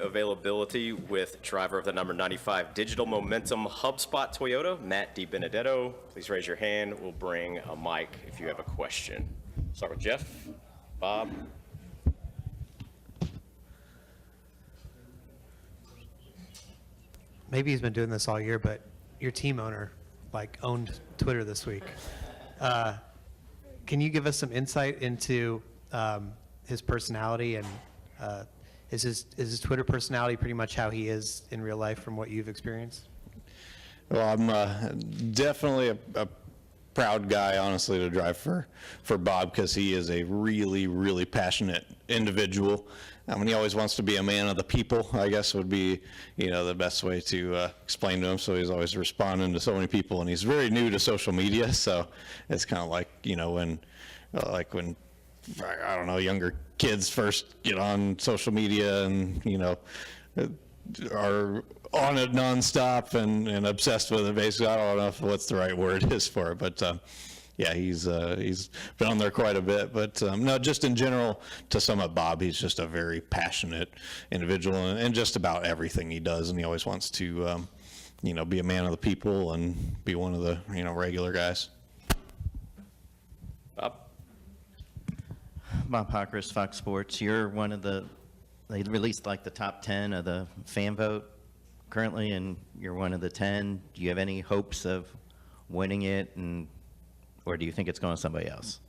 Availability with driver of the number 95 Digital Momentum HubSpot Toyota, Matt DiBenedetto. Please raise your hand. We'll bring a mic if you have a question. Start with Jeff, Bob. Maybe he's been doing this all year, but your team owner owned Twitter this week. Can you give us some insight into his personality, and is his Twitter personality pretty much how he is in real life from what you've experienced? Well, I'm definitely a proud guy, honestly, to drive for Bob, because he is a really, really passionate individual. I mean, he always wants to be a man of the people, I guess would be, the best way to explain to him. So he's always responding to so many people, and he's very new to social media. So it's kind of like, when I don't know, younger kids first get on social media and, are on it nonstop and obsessed with it. Basically, I don't know what's the right word is for it, but yeah, he's been on there quite a bit. But no, just in general, to sum up Bob, he's just a very passionate individual and just about everything he does, and he always wants to, be a man of the people and be one of the, regular guys. Bob Pockris, Fox Sports. You're one of they released the top 10 of the fan vote currently, and you're one of the 10. Do you have any hopes of winning it, or do you think it's going to somebody else?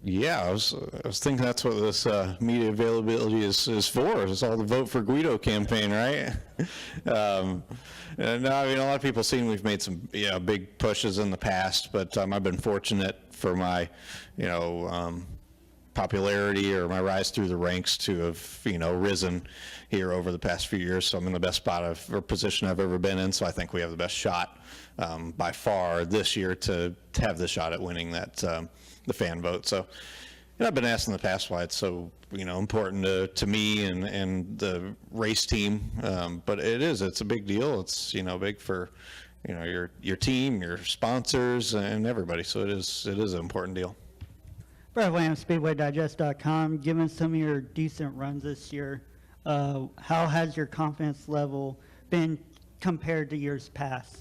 Yeah, I was thinking that's what this media availability is for. It's all the Vote for Guido campaign, right? No, I mean, a lot of people seen we've made some big pushes in the past, but I've been fortunate for my popularity or my rise through the ranks to have risen here over the past few years. So I'm in the best position I've ever been in. So I think we have the best shot by far this year to have the shot at winning that the fan vote. So I've been asked in the past why it's so important to me and the race team, but it's a big deal. It's big for your team, your sponsors, and everybody. So it is an important deal. Brad Williams, SpeedwayDigest.com. Given some of your decent runs this year, how has your confidence level been compared to years past?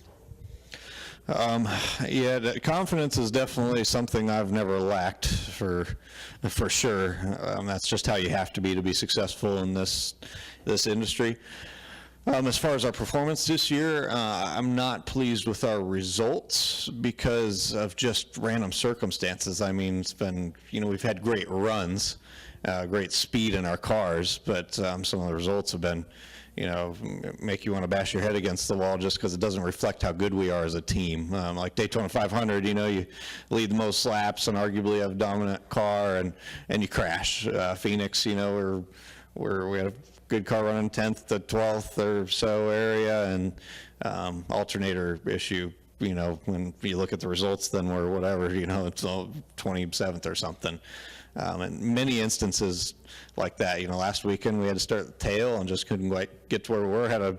Yeah, the confidence is definitely something I've never lacked for sure. That's just how you have to be successful in this industry. As far as our performance this year, I'm not pleased with our results because of just random circumstances. I mean, it's been, we've had great runs, great speed in our cars, but some of the results have been, make you want to bash your head against the wall just because it doesn't reflect how good we are as a team. Like Daytona 500, you lead the most laps and arguably have a dominant car, and you crash. Phoenix, we had a good car running 10th to 12th or so area, and alternator issue, when you look at the results, then we're whatever, it's 27th or something. And many instances like that, last weekend we had to start the tail and just couldn't quite get to where we were. Had a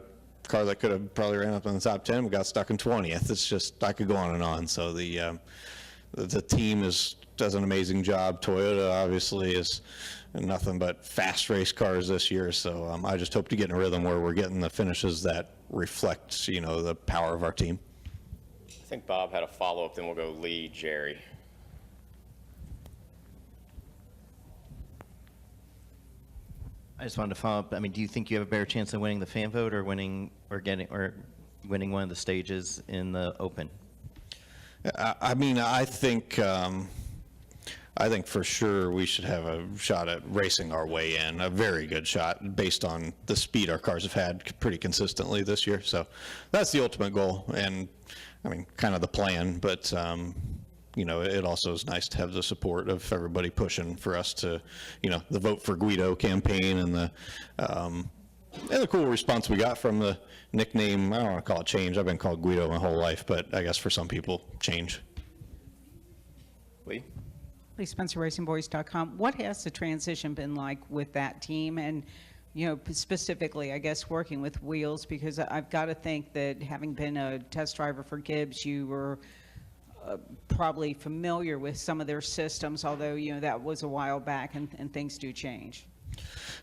car that could have probably ran up in the top 10, we got stuck in 20th. It's just, I could go on and on. So the team does an amazing job. Toyota obviously is nothing but fast race cars this year, so I just hope to get in a rhythm where we're getting the finishes that reflect, the power of our team. I think Bob had a follow-up, then we'll go Lee, Jerry. I just wanted to follow up. I mean, do you think you have a better chance of winning the fan vote or winning one of the stages in the Open? I mean, I think for sure we should have a shot at racing our way in, a very good shot based on the speed our cars have had pretty consistently this year. So that's the ultimate goal, and I mean, kind of the plan, but it also is nice to have the support of everybody pushing for us to, the Vote for Guido campaign and the cool response we got from the nickname. I don't want to call it change. I've been called Guido my whole life, but I guess for some people, change. Lee? Lee Spencer, RacingVoice.com. What has the transition been like with that team? And, specifically, I guess, working with Wheels, because I've got to think that having been a test driver for Gibbs, you were probably familiar with some of their systems, although, that was a while back and things do change.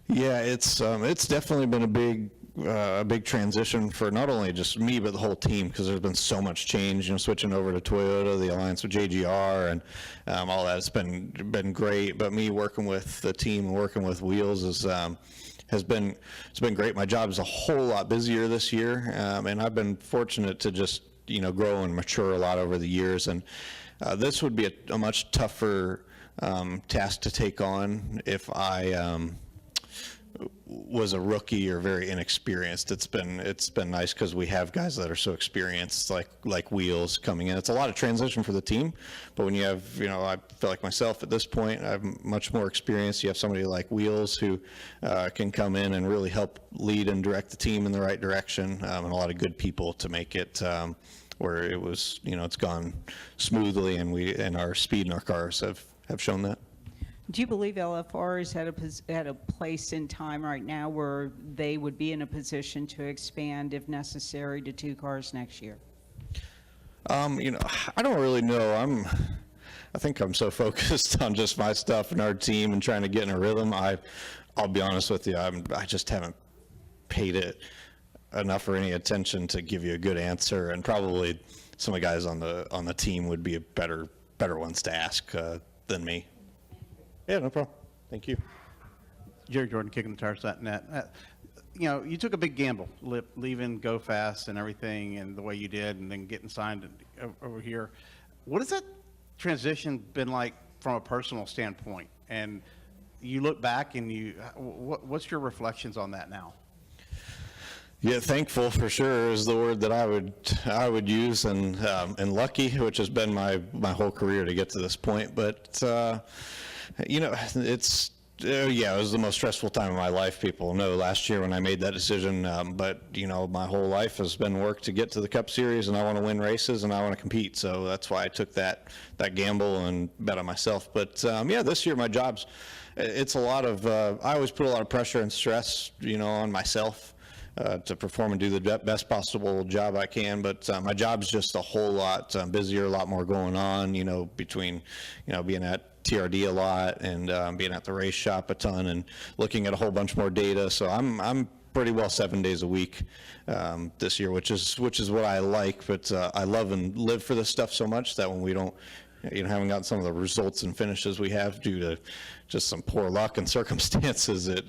Yeah, it's definitely been a big transition for not only just me but the whole team, because there's been so much change. You know, switching over to Toyota, the alliance with JGR, and all that. It's been great. But me working with the team and working with Wheels has been great. My job is a whole lot busier this year, and I've been fortunate to just grow and mature a lot over the years. And this would be a much tougher task to take on if I was a rookie or very inexperienced. It's been nice because we have guys that are so experienced, like Wheels coming in. It's a lot of transition for the team, but when you have, I feel like myself at this point, I have much more experience. You have somebody like Wheels who can come in and really help lead and direct the team in the right direction, and a lot of good people to make it where it was, it's gone smoothly, and our speed in our cars have shown that. Do you believe LFR is at a place in time right now where they would be in a position to expand, if necessary, to 2 cars next year? I don't really know. I think I'm so focused on just my stuff and our team and trying to get in a rhythm. I'll be honest with you, I just haven't paid it enough or any attention to give you a good answer. And probably some of the guys on the team would be better ones to ask than me. Yeah, no problem. Thank you. Jerry Jordan, Kicking the Tires.net. You took a big gamble, leaving Go Fast and everything, and the way you did, and then getting signed over here. What has that transition been like from a personal standpoint? And you look back, and what's your reflections on that now? Yeah, thankful for sure is the word that I would use, and lucky, which has been my whole career to get to this point. But it was the most stressful time of my life. People know last year when I made that decision, but my whole life has been work to get to the Cup Series, and I want to win races and I want to compete. So that's why I took that gamble and bet on myself. But this year my job's, it's a lot of, I always put a lot of pressure and stress, on myself. To perform and do the best possible job I can, but my job's just a whole lot busier, a lot more going on, between, being at TRD a lot and being at the race shop a ton and looking at a whole bunch more data. So I'm pretty well 7 days a week this year, which is what I like, but I love and live for this stuff so much that when we don't, haven't gotten some of the results and finishes we have due to just some poor luck and circumstances, it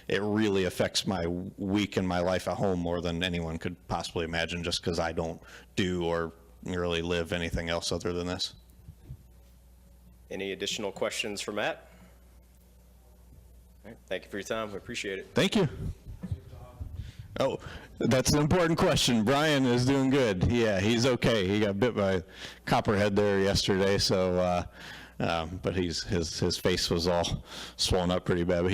really affects my week and my life at home more than anyone could possibly imagine, just because I don't do or really live anything else other than this. Any additional questions for Matt? All right, thank you for your time. We appreciate it. Thank you. Oh, that's an important question. Brian is doing good. Yeah, he's okay. He got bit by copperhead there yesterday, so but his face was all swollen up pretty bad. But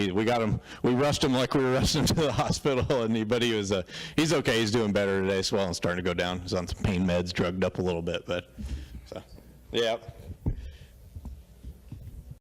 we rushed him like we were rushing him to the hospital, but he's okay. He's doing better today. Swelling starting to go down. He's on some pain meds, drugged up a little bit, but so yeah.